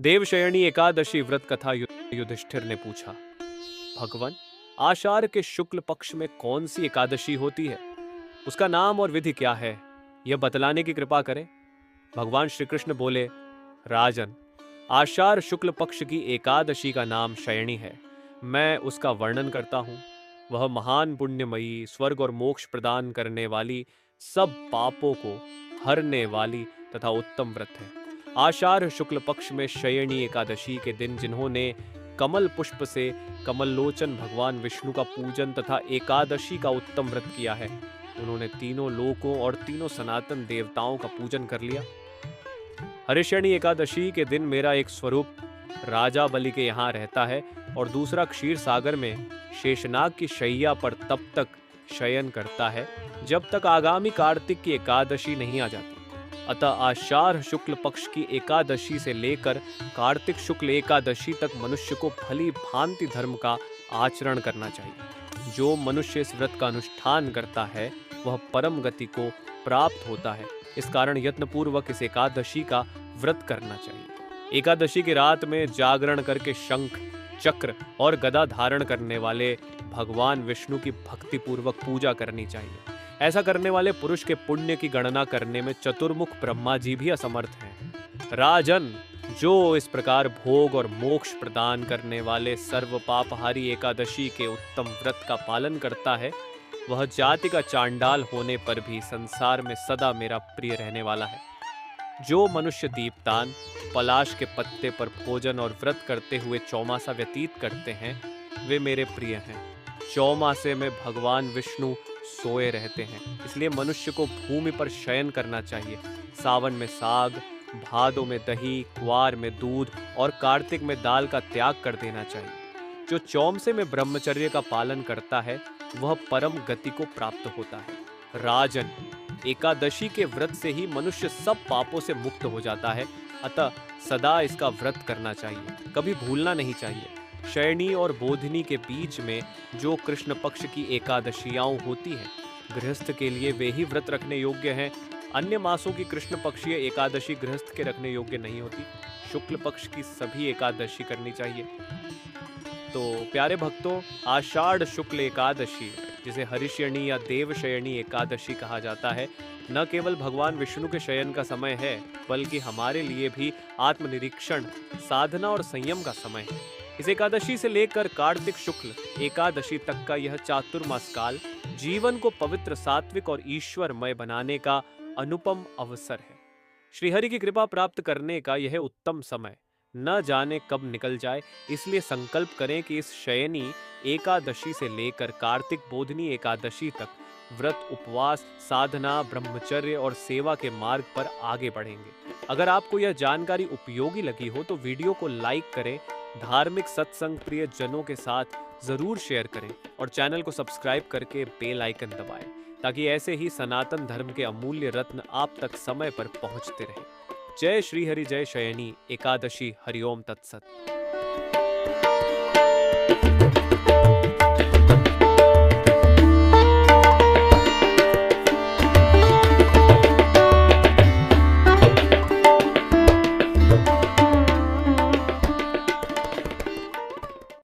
देवशयनी एकादशी व्रत कथा युधिष्ठिर ने पूछा। भगवान, आषाढ़ के शुक्ल पक्ष में कौन सी एकादशी होती है? उसका नाम और विधि क्या है, यह बतलाने की कृपा करें। भगवान श्री कृष्ण बोले, राजन, आषाढ़ शुक्ल पक्ष की एकादशी का नाम शयनी है। मैं उसका वर्णन करता हूँ। वह महान पुण्यमयी, स्वर्ग और मोक्ष प्रदान करने वाली, सब पापों को हरने वाली तथा उत्तम व्रत है। आषाढ़ शुक्ल पक्ष में शयनी एकादशी के दिन जिन्होंने कमल पुष्प से कमललोचन भगवान विष्णु का पूजन तथा एकादशी का उत्तम व्रत किया है, उन्होंने तीनों लोकों और तीनों सनातन देवताओं का पूजन कर लिया। हरिशयनी एकादशी के दिन मेरा एक स्वरूप राजा बलि के यहाँ रहता है और दूसरा क्षीर सागर में शेषनाग की शैया पर तब तक शयन करता है जब तक आगामी कार्तिक की एकादशी नहीं आ जाती। अतः आषाढ़ शुक्ल पक्ष की एकादशी से लेकर कार्तिक शुक्ल एकादशी तक मनुष्य को भली भांति धर्म का आचरण करना चाहिए। जो मनुष्य इस व्रत का अनुष्ठान करता है वह परम गति को प्राप्त होता है। इस कारण यत्नपूर्वक इस एकादशी का व्रत करना चाहिए। एकादशी की रात में जागरण करके शंख, चक्र और गदा धारण करने वाले भगवान विष्णु की भक्तिपूर्वक पूजा करनी चाहिए। ऐसा करने वाले पुरुष के पुण्य की गणना करने में चतुर्मुख ब्रह्मा जी भी असमर्थ हैं। राजन, जो इस प्रकार भोग और मोक्ष प्रदान करने वाले सर्व पापहारी एकादशी के उत्तम व्रत का पालन करता है, वह जाति का चांडाल होने पर भी संसार में सदा मेरा प्रिय रहने वाला है। जो मनुष्य दीपदान, पलाश के पत्ते पर भोजन और व्रत करते हुए चौमासा व्यतीत करते हैं, वे मेरे प्रिय हैं। चौमासे में भगवान विष्णु सोए रहते हैं, इसलिए मनुष्य को भूमि पर शयन करना चाहिए। सावन में साग, भादों में दही, कुआर में दूध और कार्तिक में दाल का त्याग कर देना चाहिए। जो चौमसे में ब्रह्मचर्य का पालन करता है वह परम गति को प्राप्त होता है। राजन, एकादशी के व्रत से ही मनुष्य सब पापों से मुक्त हो जाता है, अतः सदा इसका व्रत करना चाहिए, कभी भूलना नहीं चाहिए। शयनी और बोधिनी के बीच में जो कृष्ण पक्ष की एकादशियां होती हैं, गृहस्थ के लिए वे ही व्रत रखने योग्य हैं। अन्य मासों की कृष्ण पक्षीय एकादशी गृहस्थ के रखने योग्य नहीं होती। शुक्ल पक्ष की सभी एकादशी करनी चाहिए। तो प्यारे भक्तों, आषाढ़ शुक्ल एकादशी, जिसे हरिशयनी या देवशयनी एकादशी कहा जाता है, न केवल भगवान विष्णु के शयन का समय है, बल्कि हमारे लिए भी आत्मनिरीक्षण, साधना और संयम का समय है। इस एकादशी से लेकर कार्तिक शुक्ल एकादशी तक का यह चातुर्मास काल जीवन को पवित्र, सात्विक और ईश्वरमय बनाने का अनुपम अवसर है। श्रीहरि की कृपा प्राप्त करने का यह उत्तम समय न जाने कब निकल जाए, इसलिए संकल्प करें कि इस शयनी एकादशी से लेकर कार्तिक बोधनी एकादशी तक व्रत, उपवास, साधना, ब्रह्मचर्य और सेवा के मार्ग पर आगे बढ़ेंगे। अगर आपको यह जानकारी उपयोगी लगी हो तो वीडियो को लाइक करें, धार्मिक सत्संग प्रिय जनों के साथ जरूर शेयर करें और चैनल को सब्सक्राइब करके बेल आइकन दबाएं, ताकि ऐसे ही सनातन धर्म के अमूल्य रत्न आप तक समय पर पहुंचते रहें। जय श्री हरि, जय शयनी एकादशी, हरिओम तत्सत।